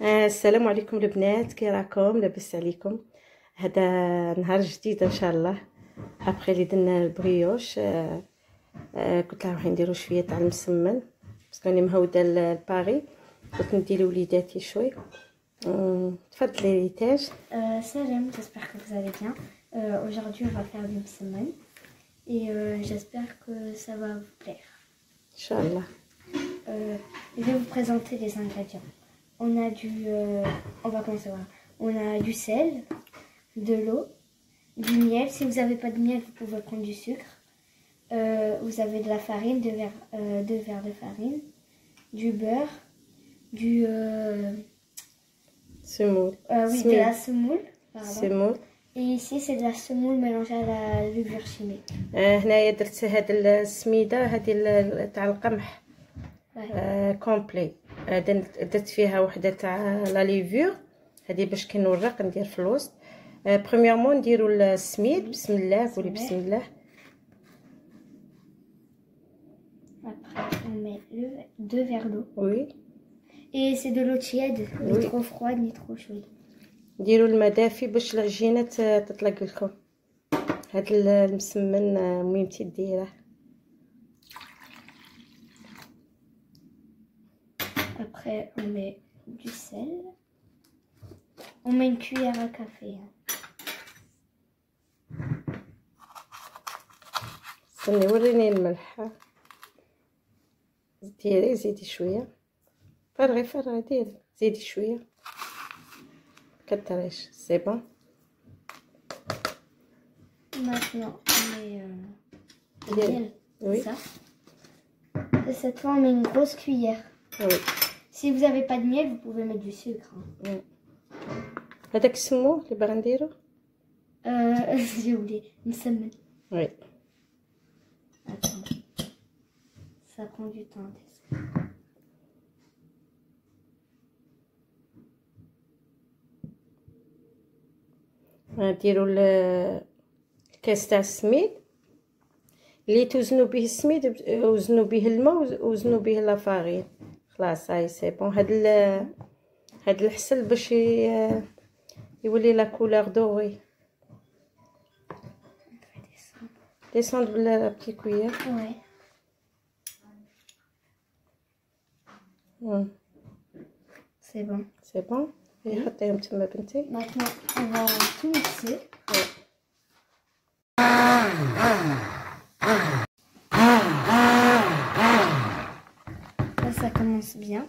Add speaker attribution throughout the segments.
Speaker 1: السلام عليكم البنات، كي راكم؟ لاباس عليكم؟ هذا نهار جديد ان شاء الله. ابخي لي درنا البريوش، قلت لها نروح نديرو شويه تاع المسمن باسكو راني مهوده لباري، قلت ندير لوليداتي شوي. تفضلي ريتاج.
Speaker 2: Salam, j'espère que vous allez bien. Aujourd'hui on va faire du msemen et j'espère que ça va vous plaire.
Speaker 1: ان شاء الله.
Speaker 2: Je vais vous présenter les ingrédients. On va commencer voilà. On a du sel, de l'eau, du miel. Si vous n'avez pas de miel, vous pouvez prendre du sucre. Vous avez de la farine, 2 verres de farine, du beurre, du
Speaker 1: semoule.
Speaker 2: de la semoule.
Speaker 1: semoule.
Speaker 2: Et ici c'est de la semoule mélangée à la levure chimique.
Speaker 1: هنايا درت هاد السميده هادي تاع القمح كومبلي. درت فيها وحده تاع لا ليفور هذه باش كي نورق ندير في الوسط. بريميرمون نديرو السميد. بسم الله، قولي بسم الله.
Speaker 2: Après on met 2 verres d'eau.
Speaker 1: Oui.
Speaker 2: Et c'est de l'eau tiède, ni trop froide ni trop chaude.
Speaker 1: نديرو الماء دافي باش العجينه تطلق لكم. هاد المسمن ميمتي ديره.
Speaker 2: Après on met du sel. On met une cuillère à café.
Speaker 1: استني وريني الملح. زيدي شويه. فرغي ديري، زيدي شويه، كتريش. سي بون.
Speaker 2: Maintenant on met le miel.
Speaker 1: Oui.
Speaker 2: Ça. Et cette fois on met une grosse cuillère.
Speaker 1: Oui.
Speaker 2: Si vous n'avez pas de miel, vous pouvez mettre du sucre.
Speaker 1: هذاك سموه اللي باغا نديرو.
Speaker 2: J'ai oublié. Msemen.
Speaker 1: Oui.
Speaker 2: Attends. Ça prend du temps.
Speaker 1: نديرو الكاس تاع السميد اللي توزنوا به السميد، وزنوا به الماء وزنوا به لا فارين. خلاص هاي سي بون. هاد الحسل باش يولي لا كولور دوري. ديسوند بلا بتي كويير.
Speaker 2: Ouais. C'est bon.
Speaker 1: سي بون. حطيهم تما بنتي.
Speaker 2: Maintenant, on va tout mixer. Là, ça commence bien.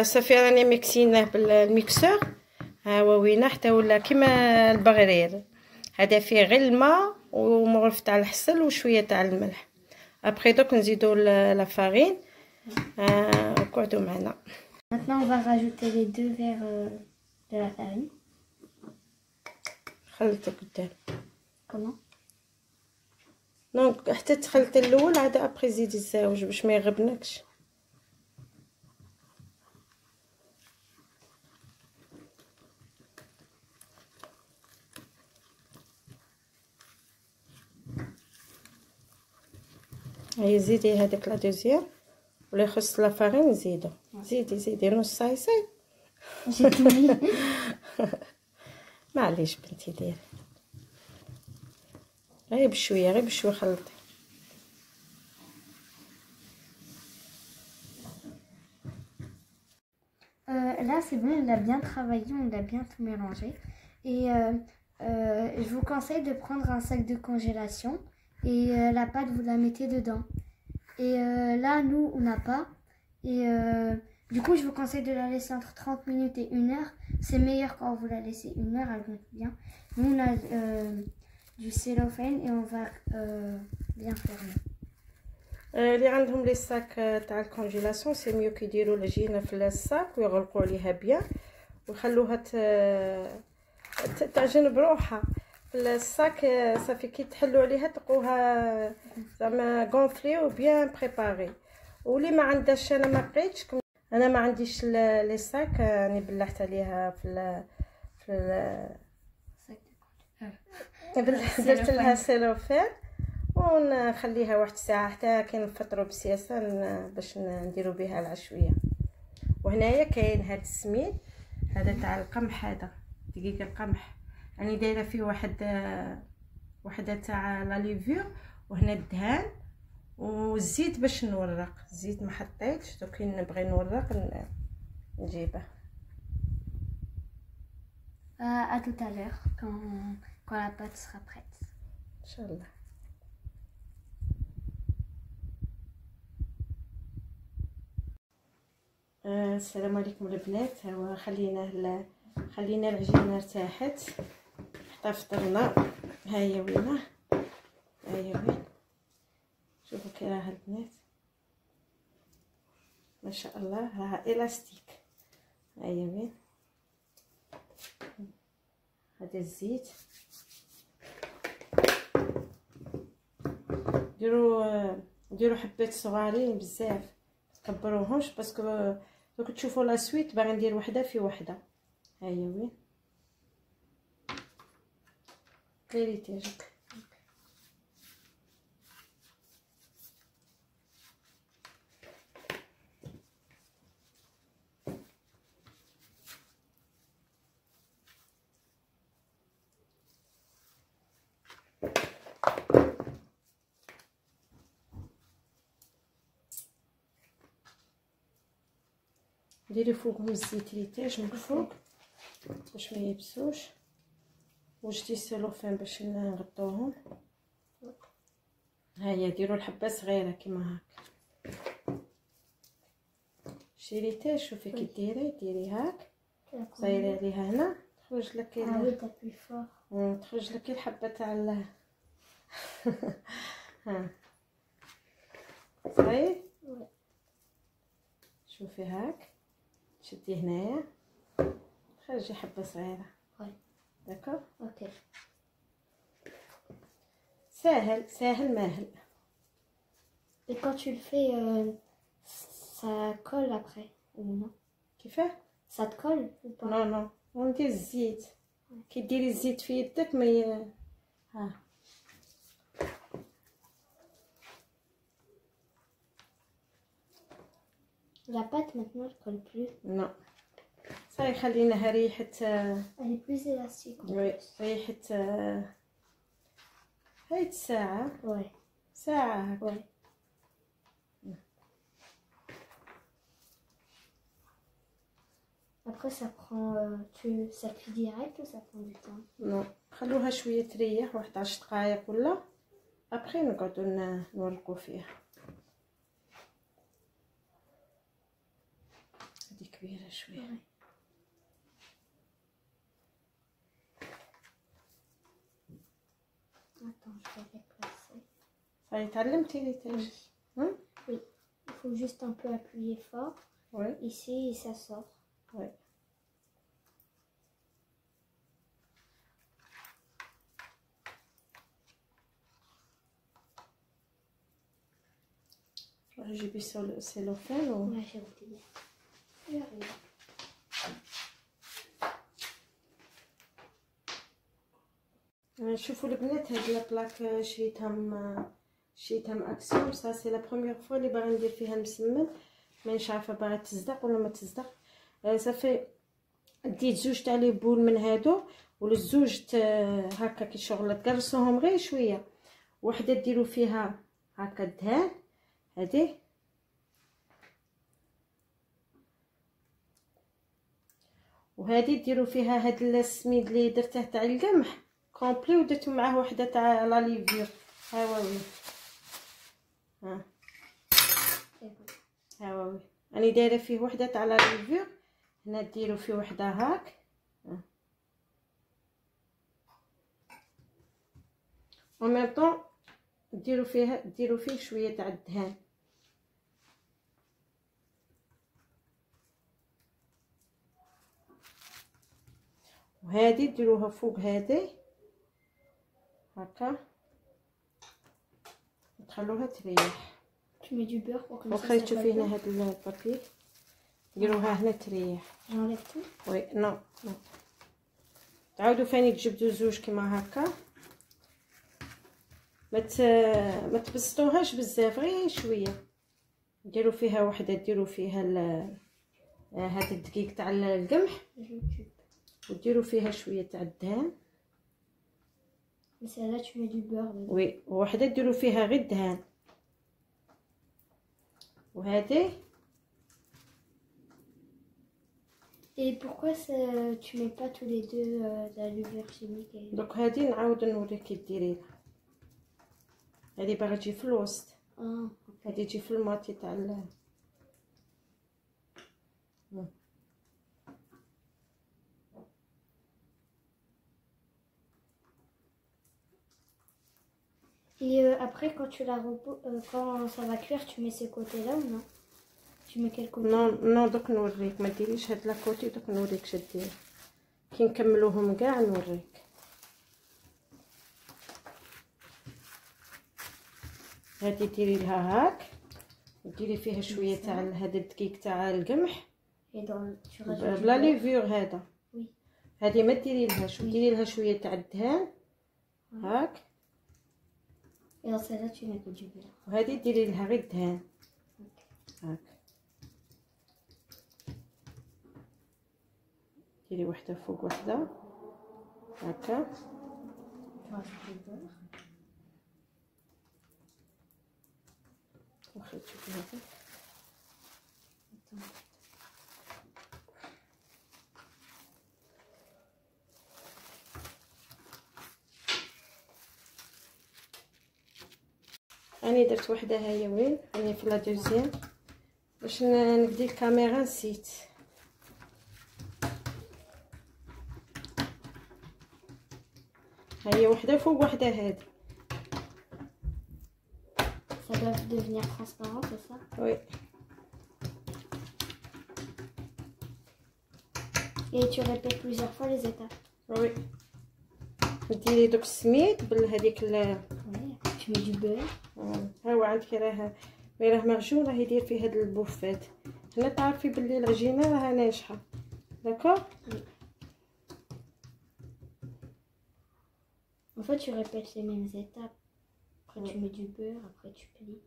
Speaker 1: صافي راني ميكسيناه بالميكسور. ها هو وينه حتى ولا كيما البغرير. هذا فيه غير الماء ومغرف تاع الحصل وشويه تاع الملح. ابري دوك نزيدو لا فارين وقعدوا معنا.
Speaker 2: Maintenant, on va rajouter les 2 verres de la farine.
Speaker 1: خلطي قدام.
Speaker 2: Comment?
Speaker 1: دونك حتى تخلطي الاول عاد ابري زيدي الزاوج باش ما يغبنكش. هاي زيدي هذيك لا دوزيام ولا يخص لا فارين زيدو. زيدي نص صايصي. معليش بنتي ديري غير بشويه خلطي.
Speaker 2: Là, c'est bon, on a bien travaillé, on a bien tout mélangé. Et je vous conseille de prendre un sac de congélation et la pâte, vous la mettez dedans. Et là, nous, on n'a pas. Et du coup, je vous conseille de la laisser entre 30 minutes et 1 heure. C'est meilleur quand vous la laissez 1 heure, elle gonfle bien. Nous, on a du cellophane et on va bien fermer.
Speaker 1: اللي عندهم لي ساك تاع الكونجيلاسيون سي ميو كيديروا العجينه في الساك ويغلقوا عليها بيان ويخلوها تعجن بروحها في الساك. صافي كي تحلوا عليها تلقوها زعما غونفلي وبيان بريباري. واللي ما عندهاش، انا ما لقيتش، انا ما عنديش لي ساك، راني بلحت عليها في درت لها سيلوفان ونخليها واحد الساعه حتى كي نفطروا بالسياسه باش نديروا بها العشويه. وهنايا كاين هذا السميد هذا تاع القمح، هذا دقيق القمح، راني دايره فيه وحده تاع لا ليفور، وهنا الدهان والزيت باش نورق. الزيت ما حطيتش، دوك كي نبغي نورق نجيبه.
Speaker 2: À tout à l'heure quand la pâte sera prête.
Speaker 1: ان شاء الله. السلام عليكم البنات. هو خلينا العجينه ارتاحت حتى فطرنا. ها هي وينه، ها هي وين، شوفوا كي راها البنات ما شاء الله، راها الاستيك. ها هي وين، هذا الزيت. ديروا حبات صغارين بزاف، كبروهمش باسكو دوك تشوفوا لا سويت باغي ندير وحده في وحده. ها هي وين، ديري تاجك. ديري فوقهم الزيت ريتاج من الفوق باش ما يبسوش، وجدي السلوفان باش نغطوهم. هيا ديروا الحبه صغيره كيما هاك. شي ريتاج شوفي كي ديري هاك، صايري عليها هنا تخرج لك تخرج لك الحبه تاع ها صاير. شوفي هاك شدي هنايا خرجي حبه صغيره. داكور
Speaker 2: Ok.
Speaker 1: ساهل ماهل.
Speaker 2: Et quand tu le fais, ça colle après ou non?
Speaker 1: كيفاه؟
Speaker 2: Ça te colle ou pas?
Speaker 1: نو وندير الزيت. كي ديري الزيت في يدك ما ها
Speaker 2: La pâte maintenant elle colle plus.
Speaker 1: نو صاي خليناها ريحه.
Speaker 2: Elle est plus élastique.
Speaker 1: وي ريحه هاي الساعه.
Speaker 2: Ouais.
Speaker 1: ساعه هكا.
Speaker 2: Ouais. Après ça prend ça cuit direct ou ça prend du temps?
Speaker 1: نو خلوها شويه تريح واحد 10 دقائق ولا ابخي نقعدوا نورقوا فيها. هذه كبيره شويه.
Speaker 2: Attends, je vais déplacer.
Speaker 1: صاي تعلمتي ريتاج.
Speaker 2: Oui. Il faut juste un peu appuyer fort.
Speaker 1: Oui.
Speaker 2: Ici et ça sort.
Speaker 1: Oui. جيبي السيلوفان و
Speaker 2: Ouais, j'ai oublié. J'arrive.
Speaker 1: شوفوا البنات هاد البلاك شريتها اكسيوم. سا سي لا بروميير فوا اللي باغي ندير فيها المسمن، مانيش عارفه باغي تصدق ولا ما تصدق. صافي ديت زوج تاع لي بول من هادو والزوج هكا كي شغل تقرصوهم غير شويه. وحده ديروا فيها هكا الدهان هذه، وهذه ديروا فيها هاد السميد اللي درته تاع القمح كومبلي، ودرت معاه وحده تاع لا ليفور. ها وي ها وي راني دايره فيه وحده تاع لا ليفور. هنا ديروا فيه وحده هاك و ميم طون ديروا فيه شويه تاع الدهان. وهذه ديروها فوق هذه هكا تخلوها تريح.
Speaker 2: Tu mets du beurre pour comme ça.
Speaker 1: وخلي تشوفي هنا هاد البابي ديروها هنا تريح.
Speaker 2: J'enlève tout.
Speaker 1: وي نو تعاودوا فاني تجبدوا زوج كيما هكا ما تبسطوهاش بزاف، غير شويه. ديروا فيها وحده، ديروا فيها هذا الدقيق تاع القمح، وديروا فيها شويه تاع الدهان.
Speaker 2: Celle-là, tu mets du beurre dedans.
Speaker 1: وي، وحده ديروا فيها غير الدهان. وهذه
Speaker 2: Et pourquoi tu mets pas tous les deux de la levure chimique et...
Speaker 1: دوك هذه نعاود نوريك كي ديريها. هذه باغا تجي في الوسط،
Speaker 2: ok.
Speaker 1: هذه تجي في الماطي تاع
Speaker 2: Et après, quand tu la quand ça va cuire, tu mets ce côté-là ou non? Tu mets quel côté?
Speaker 1: نو دوك نوريك. ما ديريش هاد لاكوتي، دوك نوريك شدير كي نكملوهم كاع نوريك. هادي ديري لها هاك، وديري فيها شويه تاع هذا الدقيق تاع القمح بلا ليفور هذا. هادي ما ديري لهاش، وديري لها شويه تاع الدهان هاك.
Speaker 2: Et dans celle-là, tu mets du beurre.
Speaker 1: وهذه ديري لها غير الدهان هاك. ديري وحده فوق وحده هكا. واخا تشوفي هذا راني درت وحده هيا. وين راني في لا دوزيام باش نبدي الكاميرا نسيت. هيا وحده فوق وحده هذه.
Speaker 2: Ça doit devenir transparent, c'est ça?
Speaker 1: وي.
Speaker 2: Et tu répètes plusieurs fois les étapes.
Speaker 1: وي. ديري دوك السميد بهذيك
Speaker 2: Tu mets du beurre.
Speaker 1: ها هو عندك راه معجون، راه يدير في هاد البوفات. هنا تعرفي بلي العجينه راها ناجحه. داكور.
Speaker 2: En fait, tu répètes les mêmes étapes. Après, tu mets du beurre, après tu plies.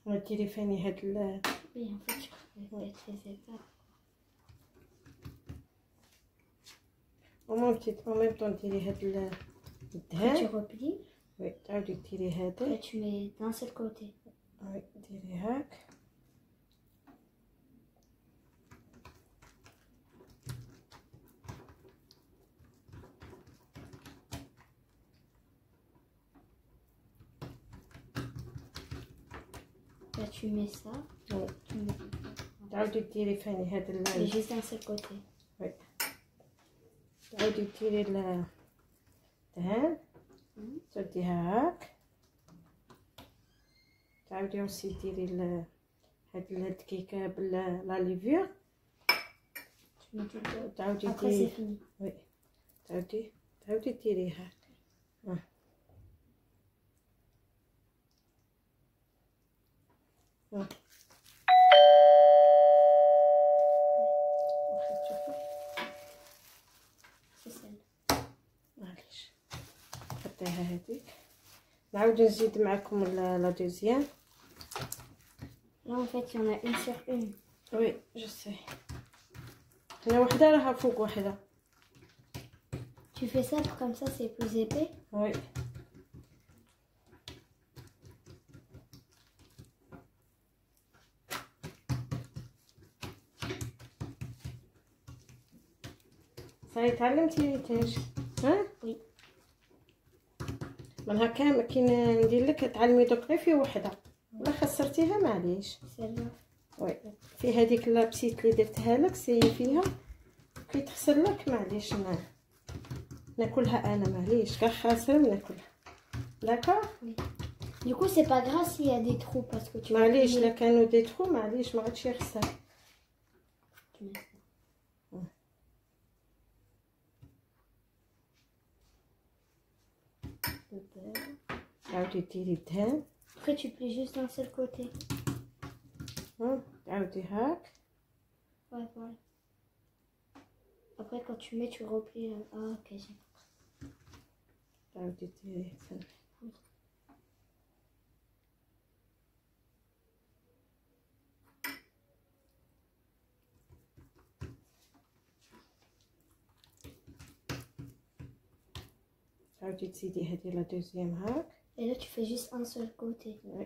Speaker 1: وديري فاني هاد
Speaker 2: Oui, en fait, tu répètes les étapes.
Speaker 1: ومام طون ديري هاد
Speaker 2: Après, tu
Speaker 1: الدهان.
Speaker 2: replies.
Speaker 1: وي، تعاودي ديري هذا.
Speaker 2: Après, tu mets d'un seul côté.
Speaker 1: وي، ديري هاك.
Speaker 2: Là, tu mets ça.
Speaker 1: وي،
Speaker 2: Tu mets du beurre.
Speaker 1: تعاودي ديري فاني هاد
Speaker 2: Et juste d'un seul côté.
Speaker 1: وي، تعاودي ديري الدهان. توديها هاك. تعاودي اوسي ديري هاد الدقيقه بلا ليفور.
Speaker 2: Tu mets du beurre.
Speaker 1: تعاودي
Speaker 2: Après, c'est
Speaker 1: ديري.
Speaker 2: fini.
Speaker 1: وي، تعاودي ديري هاك. واخا تشوفي.
Speaker 2: C'est celle.
Speaker 1: معليش حطيها هذيك. نعاود نزيد معكم لا دوزيام.
Speaker 2: Là, en fait, il y en a une sur une.
Speaker 1: وي جو سي. هنا وحده راها فوق وحده.
Speaker 2: Tu fais ça comme ça, c'est plus épais.
Speaker 1: وي. صاي تعلمتي تاج؟ ها؟
Speaker 2: وي.
Speaker 1: من هكا كي ندير لك تعلمي دوك غير في وحده، ولا خسرتيها معليش.
Speaker 2: Celle-là.
Speaker 1: وي، في هذيك لابسيت اللي درتها لك سي فيها كي تخسر لك معليش ناكلها انا، معليش غير خاسره ناكلها. داكور.
Speaker 2: Du coup, c'est pas grave s'il y a des trous parce que tu
Speaker 1: معليش لا كانوا دي ترو معليش ما عادش يخسر.
Speaker 2: Tu mets ça. de beurre.
Speaker 1: تعاودي ديري الدهان.
Speaker 2: Après, tu plies juste d'un seul côté.
Speaker 1: تعاودي هاك.
Speaker 2: Ouais, voilà. Après, quand tu mets, tu replies. Ah, ok, j'ai compris.
Speaker 1: تعاودي ديري تعاودي تزيدي هذه لا دوزيام هاك.
Speaker 2: Et là, tu fais juste un seul côté.
Speaker 1: Oui.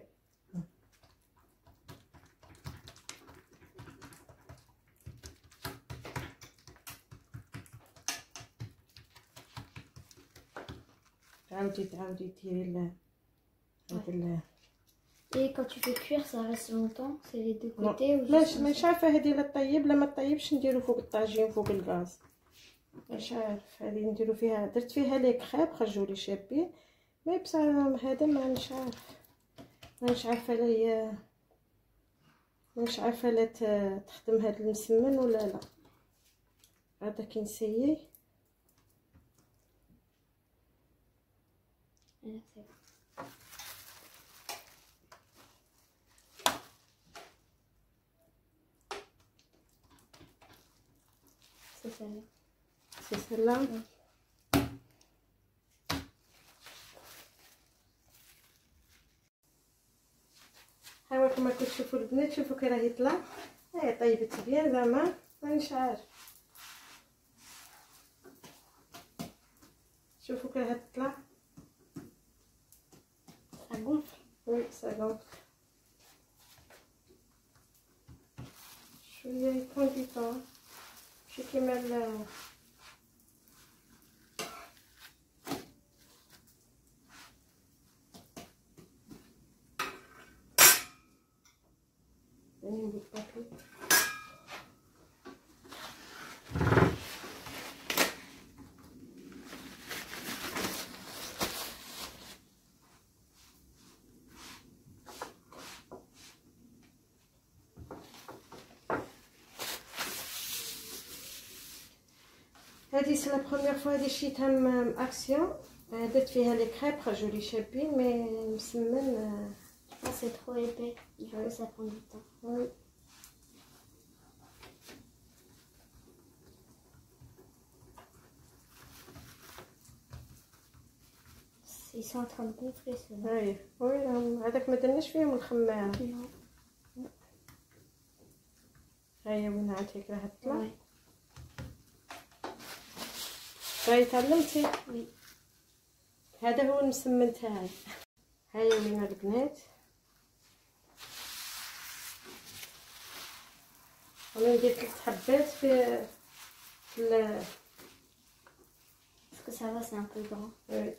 Speaker 1: تعاودي ديري هذا.
Speaker 2: Et quand tu fais cuire, ça reste longtemps. C'est les deux côtés ou juste
Speaker 1: مش عارفه هذه لا طيب لا ما طيبش. نديرو فوق الطاجين فوق الغاز. مش عارف هذه نديرو فيها. درت فيها لي كريب خرجوا لي شابين. مي بصح هذا ما مش عارف. مش عارفه لا هي مش عارفه لا تخدم هذا المسمن ولا لا. هذا كي نسيي.
Speaker 2: C'est celle-là.
Speaker 1: C'est celle-là.
Speaker 2: Oui.
Speaker 1: ها كما كتشوفوا البنات. شوفوا كي راه يطلع. طيبت بيان زعما. مانيش عارف. شوفوا كي راه تطلع.
Speaker 2: Ça gonfle.
Speaker 1: وي ça gonfle. شويه يكون دي طون. شي كيما هذه سي لا بروميير فوا هذه شريتها من اكسيون. درت فيها لي كريب خرجوا لي شابين مي مسمن.
Speaker 2: Je pense que c'est trop épais. Du coup, ça prend du temps.
Speaker 1: Oui.
Speaker 2: Ils sont en train de gonfler ceux-là.
Speaker 1: Oui. Oui. هذاك ما درناش فيهم الخمام. هيا وين عاد هيك راح تطلع. راهي تعلمتي.
Speaker 2: وي.
Speaker 1: هذا هو المسمن تاعي. هيا وين البنات. انا ندير 3 حبات في
Speaker 2: Parce que ça va, c'est un peu grand.
Speaker 1: Oui.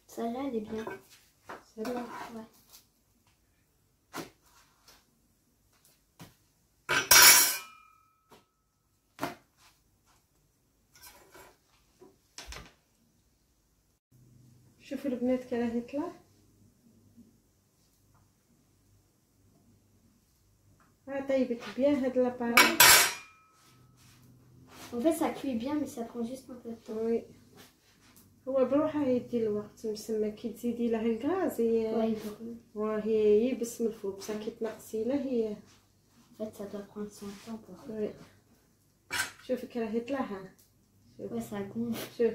Speaker 2: Celle-là, elle est bien.
Speaker 1: Celle-là.
Speaker 2: Ouais.
Speaker 1: شوفوا البنات كي راه يطلع. طيبت بيان هاد لاباري.
Speaker 2: En fait, ça cuit bien, mais ça prend juste un peu de temps.
Speaker 1: وي. هو بروحه يدي الوقت مسمى. كي تزيدي له الغاز وهي يبس من الفوق. بصح كي تنقصي له هي.
Speaker 2: En fait, ça doit prendre son temps pour.
Speaker 1: وي. شوفي كي راه يطلع. ها.
Speaker 2: Ouais, ça gonfle.
Speaker 1: شوف.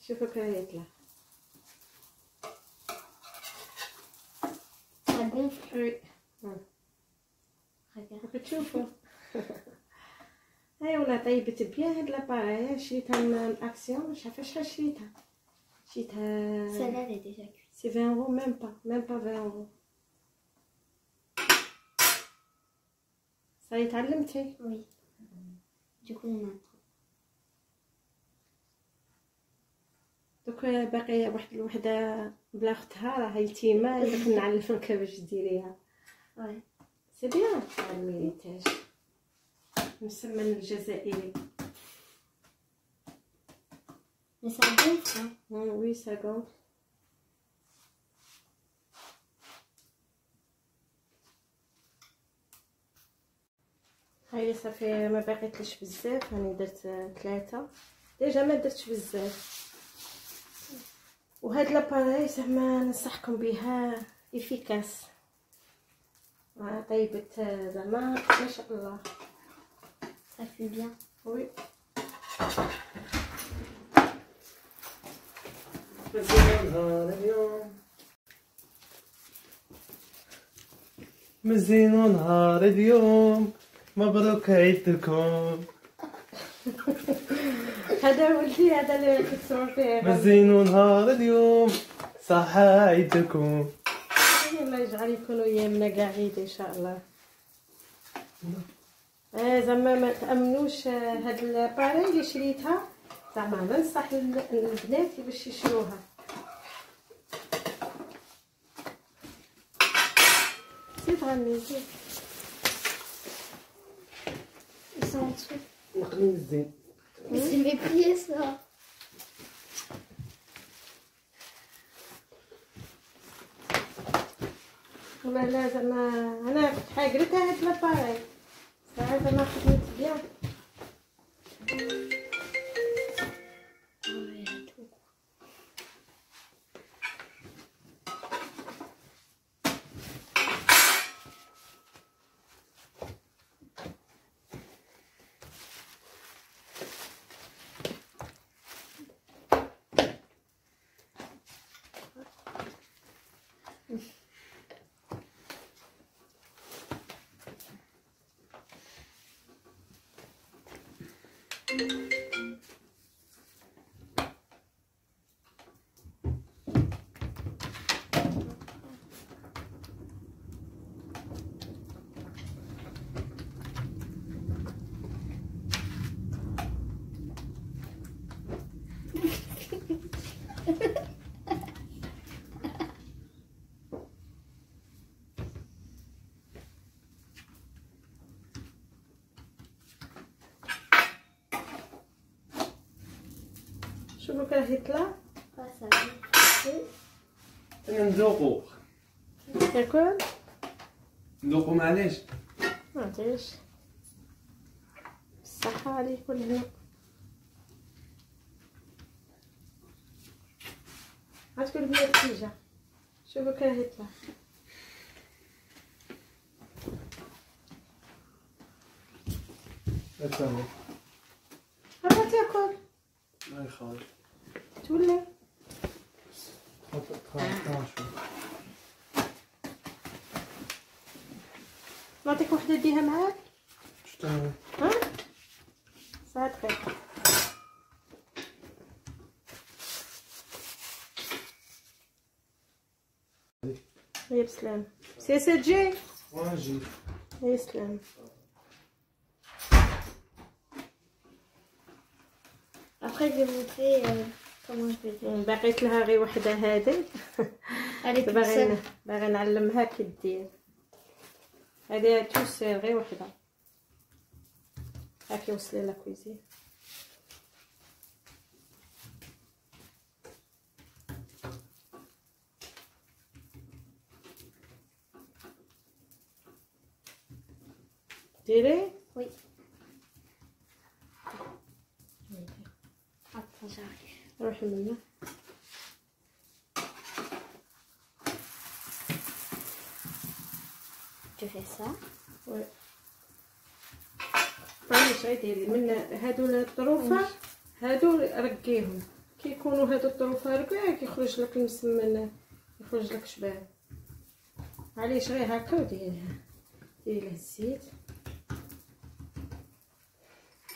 Speaker 1: شوفوا كي راه يطلع.
Speaker 2: Ça gonfle.
Speaker 1: وي.
Speaker 2: Regarde.
Speaker 1: تشوفوا. هاي ولا طيبت بيان هاد لاباري. شريتها من اكسيون. مش عارفه شحال شريتها. شريتها.
Speaker 2: Celle-là, elle est déjà cuite.
Speaker 1: C'est 20 euros, même pas 20 euros. Ça y est, تعلمتي.
Speaker 2: Oui. Du coup, on a.
Speaker 1: دوك باقي واحد الوحده بلا اختها راه يتيمه. اللي كنا نعلمك باش ديريها.
Speaker 2: Ouais.
Speaker 1: سي بيان تعلمي مسمن الجزائري.
Speaker 2: Mais ça gonfle, hein.
Speaker 1: Oui, ça gonfle. هاي صافي ما باقيتليش بزاف، راني درت 3 ديجا، ما درتش بزاف. وهاد لاباراي زعما ننصحكم بها، افيكاس، طيبت زعما ما شاء الله.
Speaker 2: Ça fume bien.
Speaker 1: وي
Speaker 3: مزينو نهار اليوم، مزينو نهار اليوم، مبروك عيدكم.
Speaker 1: هذا ولدي، هذا اللي كتسمعوا فيه.
Speaker 3: مزينو نهار اليوم، صح عيدكم.
Speaker 1: الله يجعل يكونوا ايامنا كاع عيد ان شاء الله. زعما ما تامنوش هاد الباري اللي شريتها، زعما ننصح البنات باش يشروها. زيد غني زيد.
Speaker 2: Ils sont en dessous.
Speaker 3: نقني الزين.
Speaker 2: Mais c'est mes pieds, ça.
Speaker 1: والله لا زعما انا كنت حاقرتها هاد لاباراي، ساعات زعما خدمت بيان. شوفوا كي راه يطلع.
Speaker 2: Pas ça.
Speaker 3: نذوقو
Speaker 1: تاكل
Speaker 3: نذوقو معليش.
Speaker 1: ما عرفتش، بالصحة عليك والهنا. عتقول البنات تيجا، شوفوا كي راه يطلع.
Speaker 3: أتمنى
Speaker 1: راه تاكل
Speaker 3: ما يخالف.
Speaker 1: تولي. نعطيك وحده ديها معاك.
Speaker 3: شتاهي
Speaker 1: ها صاد خير. يا بسلام سي جي.
Speaker 3: واجي
Speaker 1: يا سلام.
Speaker 2: Après, je vais montrer comment je vais faire.
Speaker 1: باقيت لها غير وحده هذه.
Speaker 2: Elle est toute
Speaker 1: باغي
Speaker 2: seule.
Speaker 1: باغي نعلمها كي دير. هذه توسير غير وحده. هاكي وصلي لا كويزين. ديري.
Speaker 2: Oui. Attends, j'arrive.
Speaker 1: روحي منا.
Speaker 2: Tu fais ça.
Speaker 1: وي معليش غير ديري من هادو الطروفه، هادو رقيهم كي يكونوا هادو الطروفه رقيع كيخرج لك المسمن، يخرج لك شباب. معليش غير هكا وديريها، ديري له الزيت.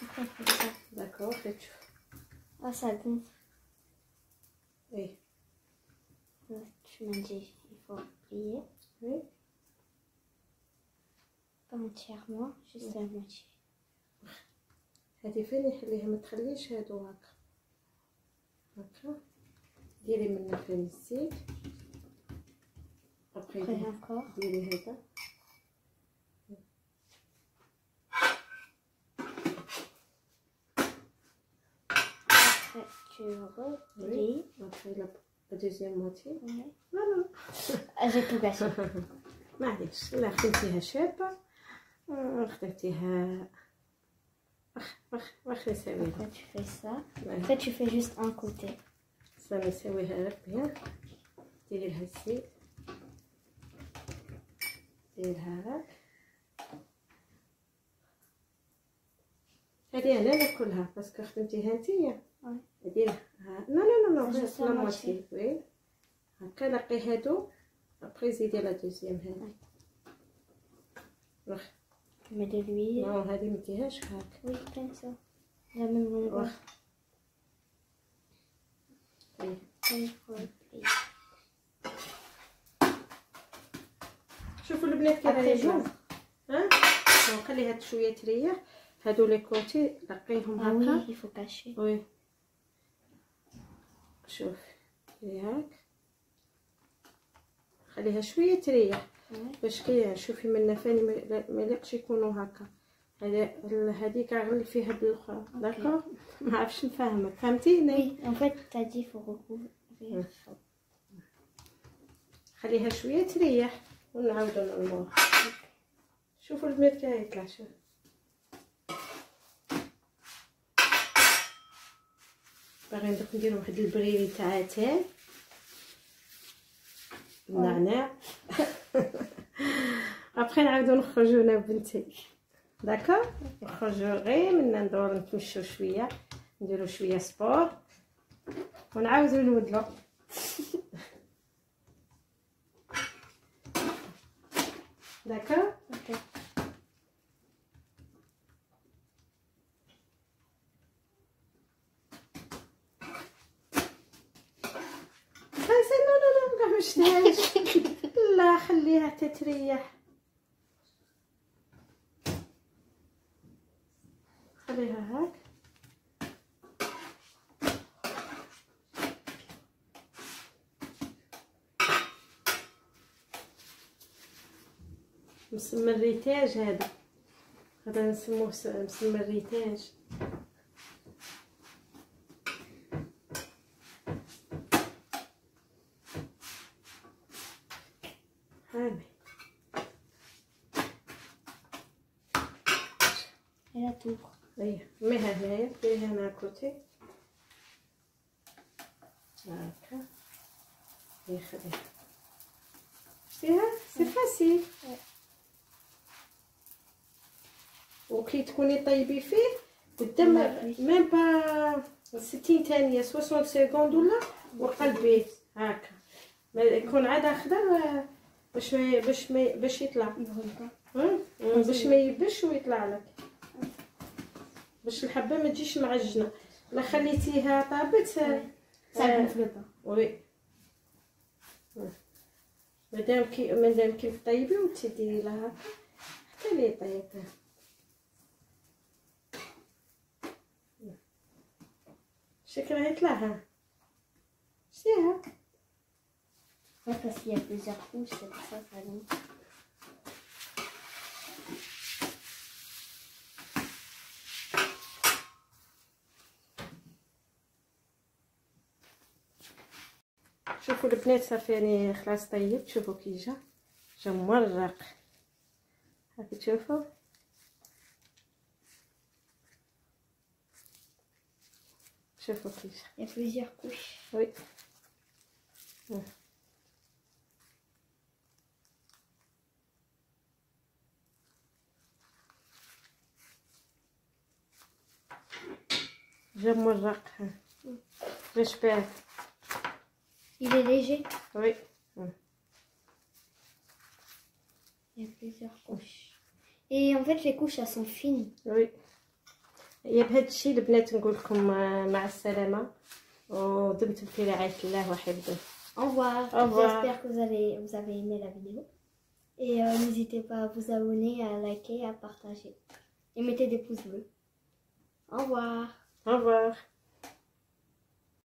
Speaker 2: Après, je fais ça.
Speaker 1: داكور خلي تشوف.
Speaker 2: Ah, ça gonfle.
Speaker 1: وي
Speaker 2: Tu m'as dit, il faut plier.
Speaker 1: وي
Speaker 2: Pas entièrement, juste la moitié.
Speaker 1: هادي فين يحليها، ما تخليش هادو هكا هكا. ديري منه فين الزيت.
Speaker 2: Après,
Speaker 1: ابخي
Speaker 2: encore.
Speaker 1: ديري هذا.
Speaker 2: après tu replies.
Speaker 1: Après la deuxième moitié.
Speaker 2: Ouais.
Speaker 1: Voilà.
Speaker 2: Ah, j'ai tout gâché.
Speaker 1: معليش لا خدمتيها شابه خدمتيها واخا نساويها
Speaker 2: Après tu fais ça.
Speaker 1: Ouais.
Speaker 2: Après tu fais juste un côté.
Speaker 1: صافي نساويها لك بيان ديري لها الزيت ديري لها هاك هادي انا ناكلها باسكو خدمتيها نتيا
Speaker 2: Ouais.
Speaker 1: ديرها نو نو نو
Speaker 2: Ça,
Speaker 1: غير
Speaker 2: je
Speaker 1: لا
Speaker 2: fais
Speaker 1: موتي وي هكا نقي هادو ابري زيدي لا دوزيام هادي واخا
Speaker 2: Tu mets de l'huile.
Speaker 1: نو هادي مديهاش هاك
Speaker 2: Oui, comme ça. La même longueur.
Speaker 1: واخا وي
Speaker 2: Et replie.
Speaker 1: شوفوا البنات كي راهي
Speaker 2: Après,
Speaker 1: جون ها نخليها شويه تريح هادو لي كوتي نقيهم
Speaker 2: Ah oui,
Speaker 1: هكا
Speaker 2: il faut cacher.
Speaker 1: وي شوف هاك خليها شويه تريح
Speaker 2: Ouais.
Speaker 1: باش كي شوفي من فاني ما يليقش يكونوا هكا هذيك غير فيها بالاخرى داكور ما عرفتش نفهمك فهمتيني
Speaker 2: Oui, en fait, t'as dit il faut recouvrir.
Speaker 1: خليها شويه تريح ونعاودو نعملوها شوفوا البنات كي يطلع شوف باغي ندوك ندير واحد البريري تاع اتاي النعناع ابخي نعاودو نخرجو انا وبنتي داكور نخرجو غير منا ندور نتمشو شويه نديرو شويه سبور ونعاودو نودلو داكور
Speaker 2: Ok.
Speaker 1: بس لا ما شتهاش لا خليها تتريح خليها هاك مسمى الريتاج هذا نسموه مسمى الريتاج هاني
Speaker 2: Et la tour.
Speaker 1: ايه مي هنايا ديريها هنا كوتي هاكا هي خليها شتيها سي فاسيل وكي تكوني طيبي فيه قدام ميم با 60 ثانيه 60 سكوند ولا وقلبيه هاكا ما يكون عاد اخضر باش يطلع باش ما يبش ويطلع لك باش الحبه ما تجيش معجنه لا خليتيها طابت
Speaker 2: Ça gonfle pas.
Speaker 1: وي مادام كي طيبي وتديري لها حتى لي طيب شكرا يطلع ها شتيها
Speaker 2: Ouais, parce qu'il y a plusieurs couches, c'est pour ça que ça gonfle.
Speaker 1: شوفوا البنات صافي يعني خلاص طيب شوفوا كي جا مرق هاك تشوفوا شوفوا كي جا
Speaker 2: Il y a plusieurs couches.
Speaker 1: وي جا مرق جا شباب
Speaker 2: Il est léger.
Speaker 1: وي
Speaker 2: Il y a plusieurs couches. Et en fait, les couches, elles sont fines.
Speaker 1: وي هي بهذا الشيء البنات نقول لكم مع السلامه ودمتم في رعايه الله وحفظه.
Speaker 2: Au revoir.
Speaker 1: Au revoir.
Speaker 2: J'espère que vous avez aimé la vidéo. Et n'hésitez pas à vous abonner, à liker, à partager. Et mettez des pouces bleus. Au revoir.
Speaker 1: Au revoir.